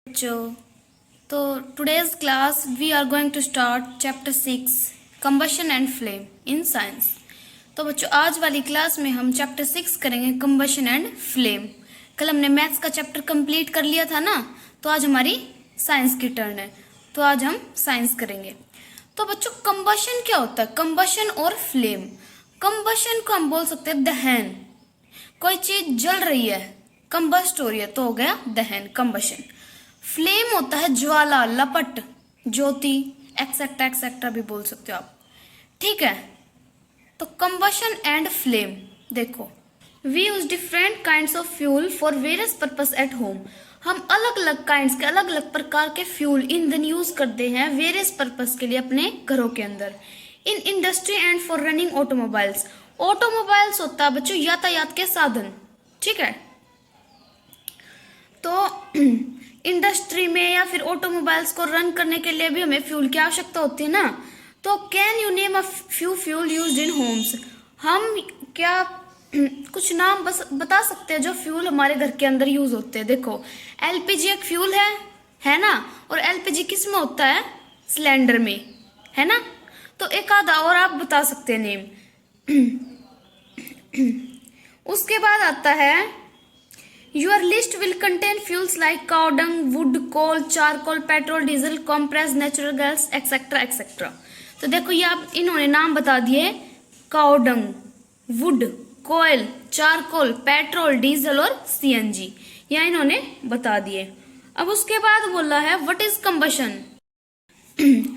बच्चों, तो today's class we are going to start chapter 6 combustion and flame in science. तो बच्चों, आज वाली क्लास में हम चैप्टर 6 करेंगे कंबशन एंड फ्लेम। कल हमने मैथ्स का चैप्टर कंप्लीट कर लिया था ना, तो आज हमारी साइंस की टर्न है, तो आज हम साइंस करेंगे। तो बच्चों, कंबशन क्या होता है? कंबशन और फ्लेम। कंबशन को हम बोल सकते हैं दहन। कोई चीज जल रही है, कंबस्ट हो रही है, तो हो गया दहन, कंबशन। फ्लेम होता है ज्वाला, लपट, ज्योति, एक्सेट्रा एक्सेट्रा भी बोल सकते हो आप। ठीक है, तो कंबशन एंड फ्लेम देखो, we use different kinds of fuel for various purpose at home. हम अलग अलग काइंड्स के, अलग अलग प्रकार के फ्यूल, ईंधन यूज करते हैं वेरियस पर्पस के लिए अपने घरों के अंदर। In industry and for running automobiles. Automobiles होता है बच्चों यातायात के साधन। ठीक है, तो इंडस्ट्री में या फिर ऑटोमोबाइल्स को रन करने के लिए भी हमें फ्यूल की आवश्यकता होती है ना। तो can you name a few fuel used in Holmes. हम क्या कुछ नाम बस बता सकते हैं जो फ्यूल हमारे घर के अंदर यूज होते हैं। देखो, एलपीजी एक फ्यूल है ना, और एलपीजी किस में होता है? सिलेंडर में, है ना। तो एक आधा और आप बता सकते हैं नेम। उसके बाद आता है Your list will contain fuels like cow dung, wood, coal, charcoal, petrol, diesel, compressed natural gas, etc. etc. तो देखो, ये आप इन्होंने नाम बता दिए, काउ डंग, वुड, कोयल, चारकोल, पेट्रोल, डीजल और सीएनजी, यह इन्होंने बता दिए। अब उसके बाद बोला है व्हाट इज कंबशन।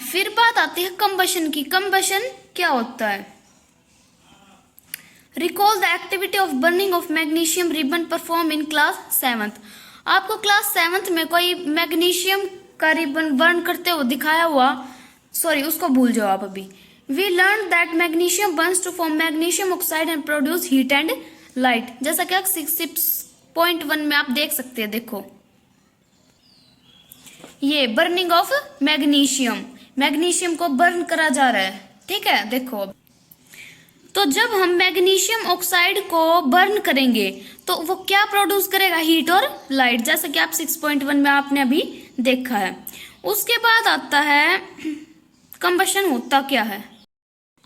फिर बात आती है कंबशन की। कंबशन क्या होता है? Recall the activity of burning of magnesium ribbon perform in class 7th। आपको क्लास 7th में कोई मैग्नीशियम का रिबन बर्न करते हुए दिखाया हुआ, सॉरी उसको भूल जाओ आप अभी। We learn that magnesium burns to form magnesium oxide and produce heat and light. जैसा कि 6.1 में आप देख सकते हैं। देखो, ये बर्निंग ऑफ मैग्नीशियम, मैग्नीशियम को बर्न करा जा रहा है। ठीक है, देखो, तो जब हम मैग्नीशियम ऑक्साइड को बर्न करेंगे तो वो क्या प्रोड्यूस करेगा? हीट और लाइट, जैसा कि आप 6.1 में आपने अभी देखा है। उसके बाद आता है कंबशन होता क्या है?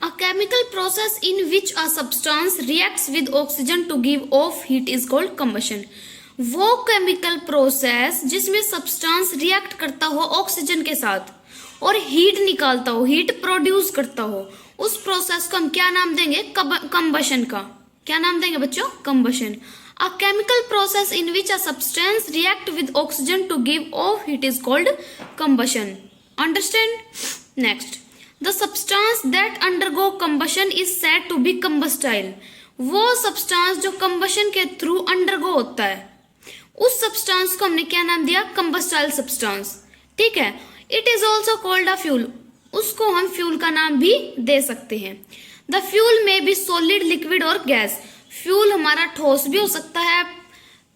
A chemical process in which a substance reacts with oxygen to give off heat is called combustion. वो केमिकल प्रोसेस जिसमें सब्सटेंस रिएक्ट करता हो ऑक्सीजन के साथ और हीट निकालता हो, हीट प्रोड्यूस करता हो, उस प्रोसेस को हम क्या नाम देंगे? कंबशन का। क्या नाम देंगे बच्चों? Combustion. A chemical process in which a substance react with oxygen to give off heat is called combustion. Understand? Next, the substance that undergo combustion is said to be combustible. वो substance जो combustion के through undergo होता है, उस substance को हमने क्या नाम दिया? Combustible substance. ठीक है, it is also called a fuel. उसको हम फ्यूल का नाम भी दे सकते हैं। द फ्यूल में भी सॉलिड, लिक्विड और गैस। फ्यूल हमारा ठोस भी हो सकता है,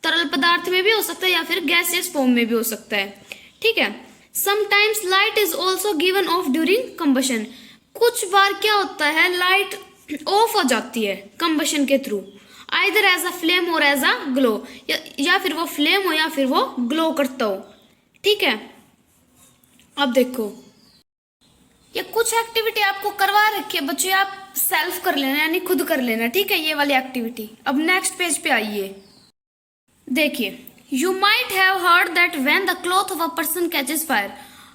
तरल पदार्थ में भी हो सकता है, या फिर गैसियस फॉर्म में भी हो सकता है। ठीक है, sometimes light is also given of during combustion. कुछ बार क्या होता है, लाइट ऑफ हो जाती है कंबशन के through, either as a flame or as a glow, या फिर वो फ्लेम हो या फिर वो ग्लो करता हो। ठीक है, अब देखो, ये कुछ एक्टिविटी आपको करवा रखी है बच्चों, आप सेल्फ कर लेना, यानी खुद कर लेना। ठीक है, ये वाली एक्टिविटी। अब नेक्स्ट पेज पे आइए, देखिए, you might have heard that when the cloth of a person catches fire.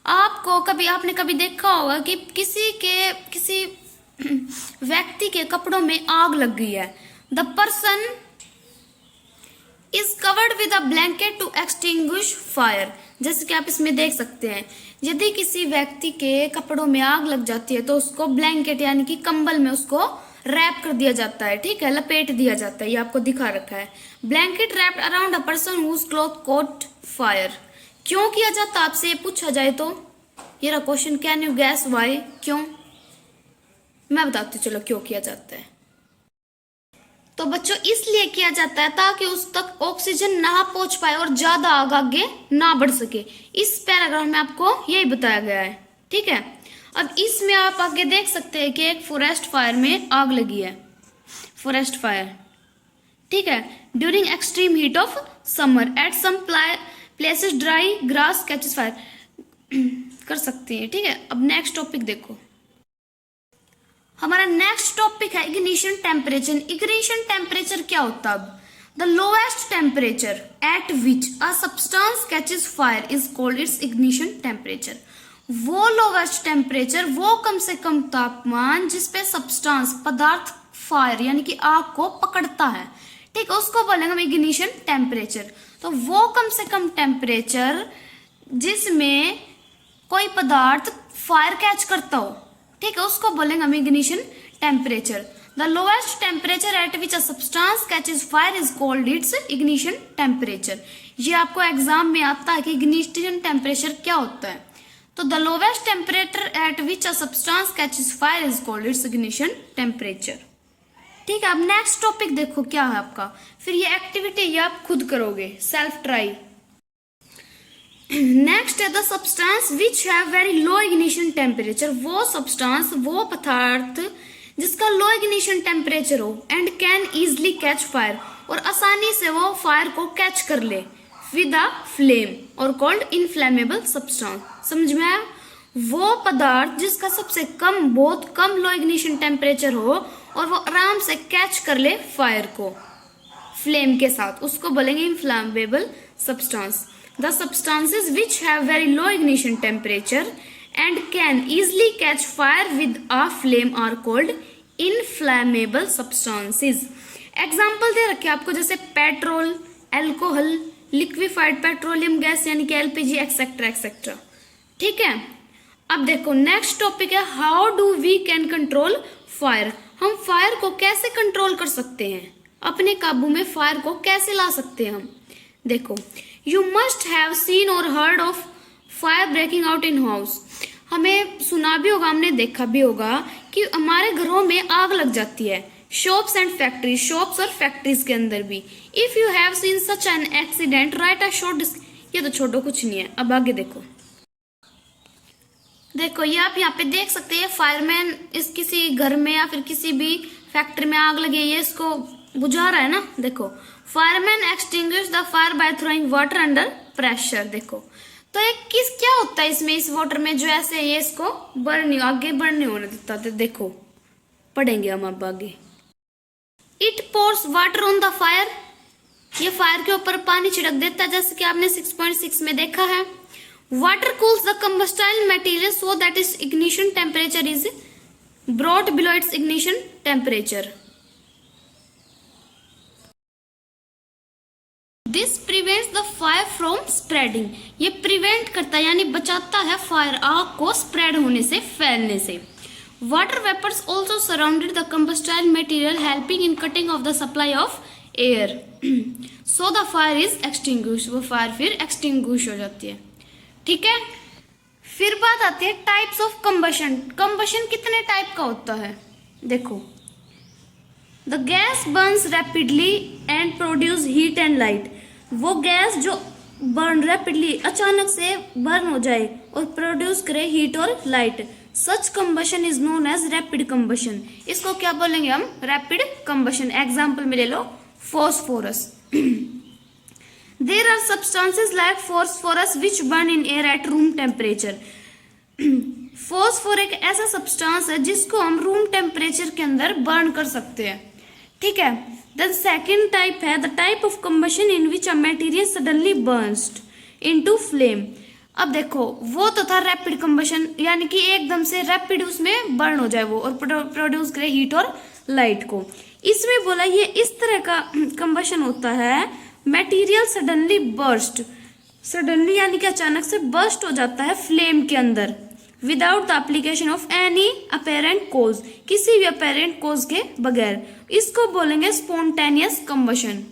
आपने कभी देखा होगा कि किसी व्यक्ति के कपड़ों में आग लग गई है। The person is covered with a blanket to extinguish fire. जैसे कि आप इसमें देख सकते हैं, यदि किसी व्यक्ति के कपड़ों में आग लग जाती है तो उसको ब्लैंकेट यानी कि कंबल में उसको रैप कर दिया जाता है। ठीक है, लपेट दिया जाता है, ये आपको दिखा रखा है। Blanket wrapped around a person whose cloth caught fire. क्यों किया जाता? आपसे ये पूछा जाए तो ये रहा question, can you guess why? क्यों? मैं बताती हूँ, चलो क्यों किया जाता है। तो बच्चों, इसलिए किया जाता है ताकि उस तक ऑक्सीजन ना पहुंच पाए और ज्यादा आग आगे ना बढ़ सके। इस पैराग्राफ में आपको यही बताया गया है। ठीक है, अब इसमें आप आगे देख सकते हैं कि एक फॉरेस्ट फायर में आग लगी है, फॉरेस्ट फायर। ठीक है, during extreme heat of summer at some places dry grass catches fire कर सकती है। ठीक है, अब नेक्स्ट टॉपिक देखो, हमारा नेक्स्ट टॉपिक है इग्निशन टेम्परेचर। इग्निशन टेम्परेचर क्या होता है? The lowest temperature at which a substance catches fire is called its ignition temperature. वो लोएस्ट टेम्परेचर, वो कम से कम तापमान जिसपे सब्सटेंस पदार्थ फायर यानी कि आग को पकड़ता है, ठीक है, उसको बोलेंगे हम इग्निशन टेम्परेचर। तो वो कम से कम टेम्परेचर जिसमें कोई पदार्थ फायर कैच करता हो, ठीक है, उसको बोलेंगे हम ignition temperature. The lowest temperature at which a substance catches fire is called its ignition temperature. ये आपको एग्जाम में आता है कि इग्निशन टेम्परेचर क्या होता है। तो the lowest temperature at which a substance catches fire is called its ignition temperature. ठीक है, अब नेक्स्ट टॉपिक देखो क्या है आपका, फिर ये एक्टिविटी ये आप खुद करोगे, सेल्फ ट्राई। नेक्स्ट है the substance which have very low ignition temperature. वो सब्सटेंस, वो पदार्थ जिसका लो इग्निशन टेम्परेचर हो and can easily catch fire, और आसानी से वो फायर को कैच कर ले विद अ फ्लेम और कॉल्ड इनफ्लेमेबल सब्सटेंस। समझ में आया? वो पदार्थ जिसका सबसे कम, बहुत कम लो इग्निशन टेम्परेचर हो और वो आराम से कैच कर ले फायर को फ्लेम के साथ, उसको बोलेंगे inflammable substance. The substances which have very low ignition temperature and can easily catch fire with a flame are called inflammable substances। Example दे रखे आपको, जैसे petrol, alcohol, liquefied petroleum gas यानी कि एलपीजी एक्सेट्रा एक्सेट्रा। ठीक है, अब देखो नेक्स्ट टॉपिक है how do we can control fire. हम फायर को कैसे कंट्रोल कर सकते हैं, अपने काबू में फायर को कैसे ला सकते हैं हम। देखो, you must have seen or heard of fire breaking out in house. हमें सुना भी होगा, हमने देखा भी होगा कि हमारे घरों में आग लग जाती है, शॉप्स एंड फैक्ट्रीज, शॉप्स और फैक्ट्रीज के अंदर भी। If you have seen such an accident right a short. ये तो छोटो कुछ नहीं है, अब आगे देखो। देखो ये आप यहाँ पे देख सकते हैं, फायरमैन इस किसी घर में या फिर किसी भी फैक्ट्री में आग लगी है, ये इसको बुझा रहा है ना। देखो, fireman extinguish the fire bye throwing water under pressure. देखो तो एक किस क्या होता है इसमें, इस वाटर में जो ऐसे ये इसको बर्न आगे बर्न नहीं होने देता। तो देखो पढ़ेंगे हम अब आगे। It pores water on the fire, ये फायर के ऊपर पानी छिड़क देता है, जैसे कि आपने 6.6 में देखा है। Water cools the combustible material so that it's ignition temperature is brought below it's ignition temperature. This prevents the fire from spreading, ये प्रिवेंट करता है यानी बचाता है फायर, आग को स्प्रेड होने से, फैलने से। Water vapours also surrounded the combustible material helping in cutting off the supply of air so the fire is extinguish. वो फायर फिर एक्सटिंग्विश हो जाती है। ठीक है, फिर बात आती है टाइप्स ऑफ कंबशन। कंबशन कितने टाइप का होता है? देखो, the gas burns rapidly and produce heat and light. वो गैस जो बर्न रैपिडली, अचानक से बर्न हो जाए और प्रोड्यूस करे हीट और light, such combustion is known as rapid combustion. इसको क्या बोलेंगे हम? Rapid combustion. एग्जाम्पल में ले लो phosphorus. There are substances like phosphorus which burn in air at room temperature. Phosphor एक ऐसा सब्सटेंस है जिसको हम रूम टेम्परेचर के अंदर बर्न कर सकते हैं। ठीक है, देन सेकेंड टाइप है the type of combustion in which a material suddenly burst into flame. अब देखो, वो तो था रैपिड कंबशन, यानी कि एकदम से रैपिड उसमें बर्न हो जाए वो और प्रोड्यूस करे हीट और लाइट को। इसमें बोला ये इस तरह का कंबशन होता है, मटेरियल सडनली बर्स्ट, सडनली यानी कि अचानक से बर्स्ट हो जाता है फ्लेम के अंदर, without the application of any apparent cause, किसी भी अपेरेंट कोज के बगैर। इसको बोलेंगे स्पॉन्टेनियस कंबशन।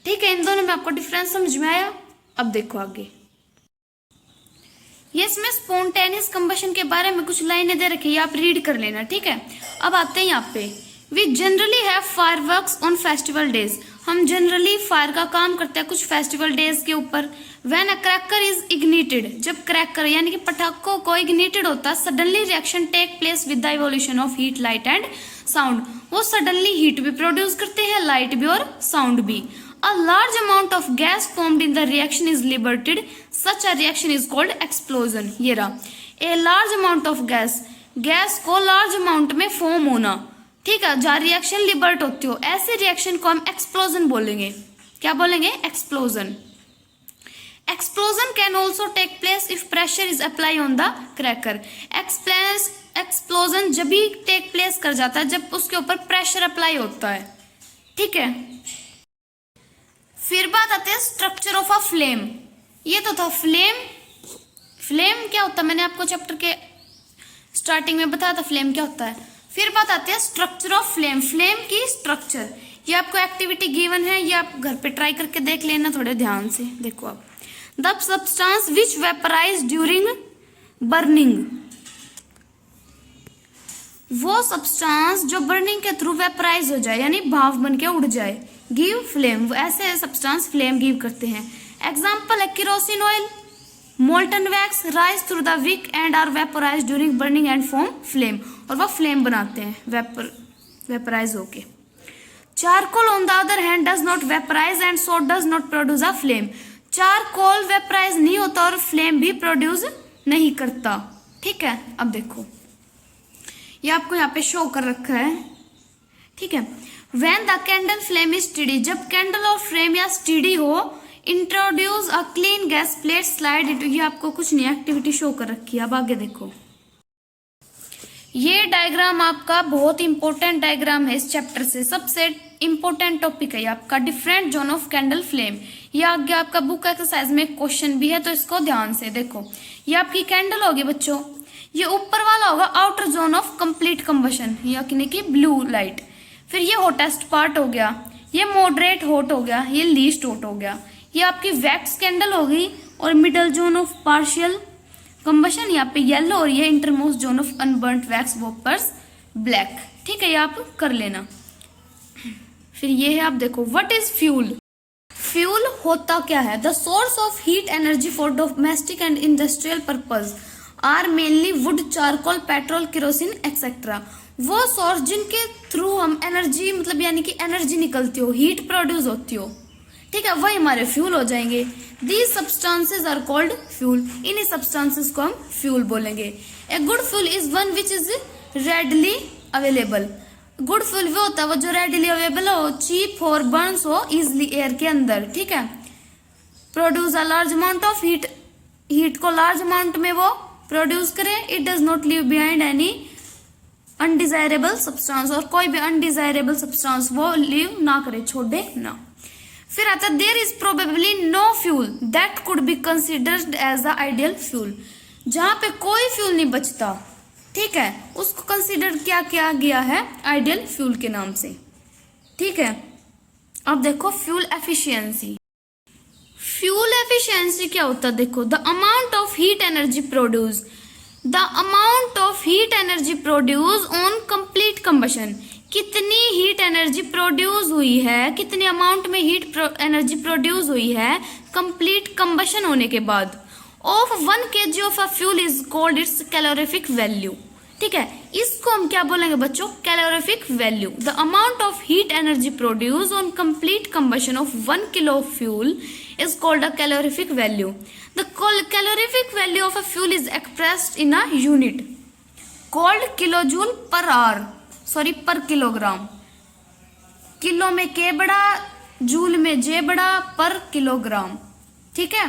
ठीक है, इन दोनों में आपको डिफरेंस समझ में आया? अब देखो आगे, ये इसमें स्पॉन्टेनियस कंबशन के बारे में कुछ लाइनें दे रखी है, आप रीड कर लेना। ठीक है, अब आते हैं यहाँ पे, we generally have fireworks on festival days. हम जनरली फायर का काम करते हैं कुछ फेस्टिवल डेज के ऊपर। When a cracker is ignited, जब क्रैकर यानी कि पटाखों को इग्निटेड होता है, suddenly reaction take place with the evolution of heat, light and sound. वो सडनली हीट भी प्रोड्यूस करते हैं, लाइट भी और साउंड भी। A large amount of gas formed in the reaction is liberated. Such a reaction is called explosion. ये रहा, a large amount of gas, gas को लार्ज अमाउंट में फॉर्म होना, ठीक है, जहाँ रिएक्शन लिबर्ट होती हो, ऐसे रिएक्शन को हम एक्सप्लोजन बोलेंगे। क्या बोलेंगे? Explosion. Explosion can also take place if pressure is apply on the cracker. Explosion जब भी टेक प्लेस कर जाता है जब उसके ऊपर प्रेशर अप्लाई होता है, ठीक है। फिर बात आती है स्ट्रक्चर ऑफ अ फ्लेम। ये तो था फ्लेम। फ्लेम क्या होता है मैंने आपको चैप्टर के स्टार्टिंग में बताया था, फ्लेम क्या होता है। फिर बात आती है स्ट्रक्चर ऑफ फ्लेम। फ्लेम की स्ट्रक्चर, ये आपको एक्टिविटी गिवन है, ये आप घर पे ट्राई करके देख लेना थोड़े ध्यान से। देखो आप, the substance which vaporise during burning, वो सब्सटेंस जो बर्निंग के थ्रू वेपराइज हो जाए यानी भाप बन के उड़ जाए, गिव फ्लेम। ऐसे सब्सटेंस फ्लेम गिव करते हैं। एग्जाम्पल है kerosene oil, molten wax rise through the wick and are vaporise during burning and form flame, और वह फ्लेम बनाते हैं वेपराइज होके। Charcoal on the other hand does not vaporise and so does not produce a flame. Charcoal vaporise नहीं होता और flame भी produce नहीं करता, ठीक है। अब देखो ये आपको यहाँ पे शो कर रखा है, ठीक है। When the candle flame is steady, जब कैंडल और फ्लेम या स्टीडी हो, introduce a clean gas plate slide it. ये आपको कुछ नई एक्टिविटी शो कर रखी है। अब आगे देखो, ये डायग्राम आपका बहुत इंपॉर्टेंट डायग्राम है इस चैप्टर से, सबसे इंपॉर्टेंट टॉपिक है आपका different zone of candle flame. ये आगे आपका बुक एक्सरसाइज में क्वेश्चन भी है, तो इसको ध्यान से देखो। ये आपकी कैंडल होगी बच्चों, ये ऊपर वाला होगा outer zone of complete combustion यानी कि ब्लू लाइट। फिर ये हॉटेस्ट पार्ट हो गया, ये मॉडरेट हॉट हो गया, ये लीस्ट हॉट हो गया। ये आपकी वैक्स कैंडल होगी और middle zone of partial combustion यहाँ पे येलो, और ये innermost zone of unburnt wax vapours black, ठीक है। ये आप कर लेना। फिर ये है, आप देखो व्हाट इज फ्यूल। फ्यूल होता क्या है? The source of heat energy for domestic and industrial purpose are mainly wood, charcoal, petrol, kerosene etcetera. वो सोर्स जिनके थ्रू हम एनर्जी मतलब यानी कि एनर्जी निकलती हो, हीट प्रोड्यूस होती हो, ठीक है, वही हमारे फ्यूल हो जाएंगे। These substances are called fuel. इन्हीं सब्सटेंसेज को हम फ्यूल बोलेंगे। A good fuel is one which is readily available. Good fuel वो होता है वो जो रेडली अवेलेबल हो, चीप हो और बर्न्स हो इजिली एयर के अंदर, ठीक है। Produce a large amount of heat, heat को लार्ज अमाउंट में वो प्रोड्यूस करे। It does not leave behind any undesirable substance, और कोई भी अनडिजायरेबल सब्सटेंस वो लीव ना करे, छोड़े ना। फिर आता है there is probably no fuel that could be considered as the ideal fuel. जहां पे कोई फ्यूल नहीं बचता, ठीक है, उसको कंसिडर किया गया है आइडियल फ्यूल के नाम से, ठीक है। अब देखो फ्यूल एफिशिएंसी। फ्यूल एफिशिएंसी क्या होता है? देखो the amount of heat energy produce, the amount of heat energy produce on complete combustion. कितनी हीट एनर्जी प्रोड्यूस हुई है, कितने अमाउंट में हीट एनर्जी प्रोड्यूस हुई है कंप्लीट कंबशन होने के बाद, of 1 kg of a fuel is called its calorific value, ठीक है। इसको हम क्या बोलेंगे बच्चों? Calorific value. The amount of heat energy produce on complete combustion of 1 kg of fuel is called a calorific value. The calorific value of a fuel is expressed in a unit called kilojoule per hour, sorry per kilogram. Kilo में के बड़ा, joule में जे बड़ा, पर kilogram, ठीक है।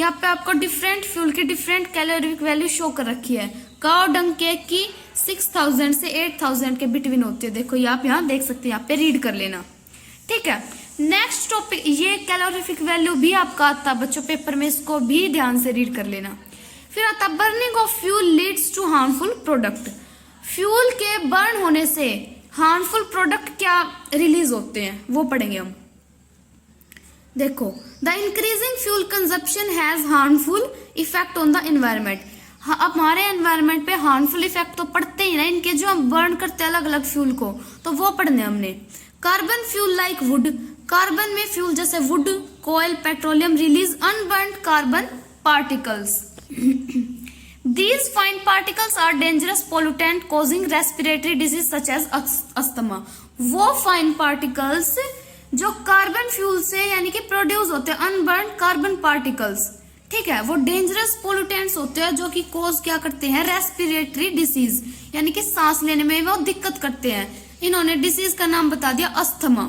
यहाँ पे आपको डिफरेंट फ्यूल की डिफरेंट कैलोरिफिक वैल्यू शो कर रखी है। काव डंग केक की 6000 से 8000 के बिटवीन होती है। देखो ये आप यहाँ देख सकते हैं, यहाँ पे रीड कर लेना, ठीक है। नेक्स्ट टॉपिक, ये कैलोरीफिक वैल्यू भी आपका आता है बच्चों पेपर में, इसको भी ध्यान से रीड कर लेना। फिर आता burning of fuel leads to harmful product. Fuel के बर्न होने से हार्मफुल प्रोडक्ट क्या रिलीज होते हैं वो पढ़ेंगे हम। देखो the increasing fuel consumption has harmful effect on the environment. अब हमारे एनवायरमेंट पे हार्मफुल इफेक्ट तो पड़ते ही ना, इनके जो हम बर्न करते हैं अलग अलग फ्यूल को, तो वो पढ़ने हमने। Carbon fuel like wood, carbon में फ्यूल जैसे वुड, कोयल, petroleum release unburned carbon particles. These fine particles are dangerous pollutant causing respiratory disease such as asthma. वो फाइन पार्टिकल्स जो कार्बन फ्यूल से यानी कि प्रोड्यूस होते हैं अनबर्न कार्बन पार्टिकल्स, ठीक है, वो डेंजरस पोल्यूटेंट्स होते हैं जो कि कोज क्या करते हैं, रेस्पिरेटरी डिसीज, यानी कि सांस लेने में वो दिक्कत करते हैं। इन्होंने डिसीज का नाम बता दिया अस्थमा,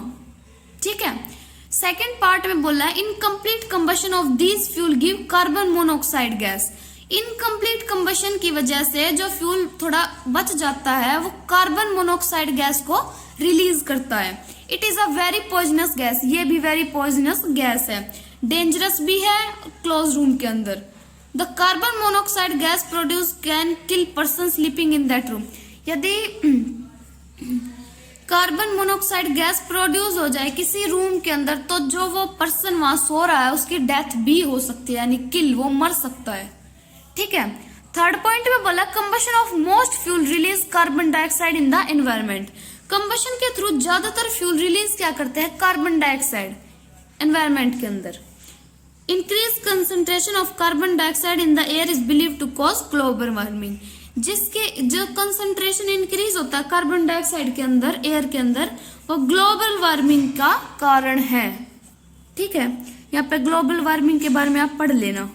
ठीक है। सेकेंड पार्ट में बोला है incomplete combustion of these fuel give carbon monoxide gas. Incomplete combustion की वजह से जो फ्यूल थोड़ा बच जाता है वो कार्बन मोनोऑक्साइड गैस को रिलीज करता है। It is a very poisonous gas, ये भी वेरी पॉइजनस गैस है, डेंजरस भी है क्लोज रूम के अंदर। The carbon monoxide gas produce can kill person sleeping in that room. यदि कार्बन मोनोऑक्साइड गैस प्रोड्यूस हो जाए किसी रूम के अंदर तो जो वो पर्सन वहां सो रहा है उसकी डेथ भी हो सकती है, यानी किल, वो मर सकता है, ठीक है। थर्ड पॉइंट में बोला combustion of most fuel release carbon dioxide in the environment. Combustion के थ्रू ज्यादातर फ्यूल रिलीज क्या करते हैं, कार्बन डाइऑक्साइड एनवायरमेंट के अंदर। Increase concentration of carbon dioxide in the air is believe to cause global warming. जिसके जो concentration increase होता है कार्बन डाइऑक्साइड के अंदर, एयर के अंदर, वो ग्लोबल वार्मिंग का कारण है, ठीक है। यहाँ पे ग्लोबल वार्मिंग के बारे में आप पढ़ लेना।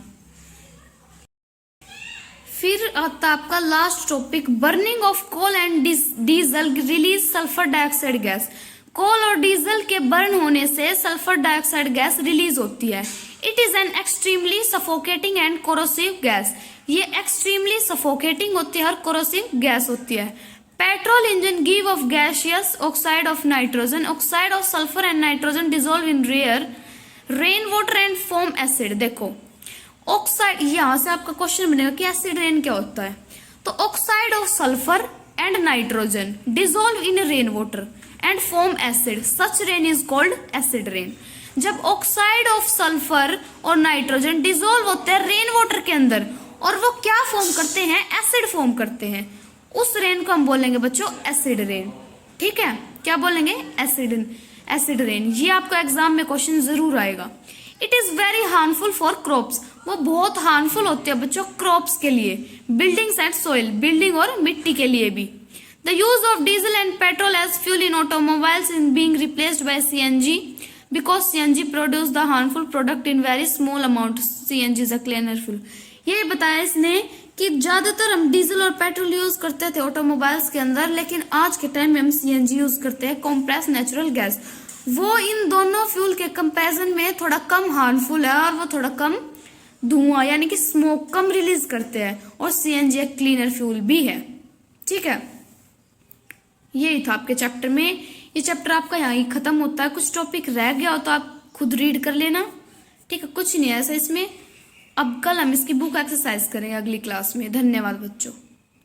फिर आता आपका last topic burning of coal and diesel release sulphur dioxide gas. Coal और डीजल के बर्न होने से सल्फर डाइऑक्साइड गैस रिलीज होती है। It is an extremely suffocating and corrosive gas. ये एक्सट्रीमली सफोकेटिंग होती है और कोरोसिव गैस होती है। Petrol engine give off gaseous oxide of nitrogen, oxide of sulphur and nitrogen dissolve in rare rain water and form acid. देखो oxide, यहां से आपका क्वेश्चन बनेगा कि एसिड रेन क्या होता है। तो oxide of sulphur and nitrogen dissolve in rain water and form acid, such rain is called acid rain. जब ऑक्साइड ऑफ सल्फर और नाइट्रोजन डिजोल्व होते हैं रेन वाटर के अंदर और वो क्या फॉर्म करते हैं, एसिड फॉर्म करते हैं, उस रेन को हम बोलेंगे बच्चों एसिड रेन, ठीक है। क्या बोलेंगे, एसिड रेन। ये आपका एग्जाम में क्वेश्चन जरूर आएगा। It is very harmful for crops, वो बहुत हार्मफुल होती है बच्चों क्रॉप्स के लिए, बिल्डिंग्स एंड सोइल, बिल्डिंग और मिट्टी के लिए भी। The use of diesel and petrol as fuel in automobiles in being replaced by CNG because CNG produce the harmful product in very small amount. CNG is a cleaner fuel. ये बताया इसने कि ज्यादातर हम डीजल और petrol use करते थे automobiles के अंदर, लेकिन आज के टाइम में हम सीएनजी यूज करते हैं, कॉम्प्रेस नेचुरल गैस। वो इन दोनों फ्यूल के कंपैरिजन में थोड़ा कम हार्मफुल है और वो थोड़ा कम धुआं यानी कि स्मोक कम रिलीज करते हैं, और सीएनजी एक क्लीनर फ्यूल भी है, ठीक है। यही था आपके चैप्टर में। ये चैप्टर आपका यहाँ ही खत्म होता है। कुछ टॉपिक रह गया हो तो आप खुद रीड कर लेना, ठीक है। कुछ नहीं है ऐसा इसमें। अब कल हम इसकी बुक एक्सरसाइज करेंगे अगली क्लास में। धन्यवाद बच्चों।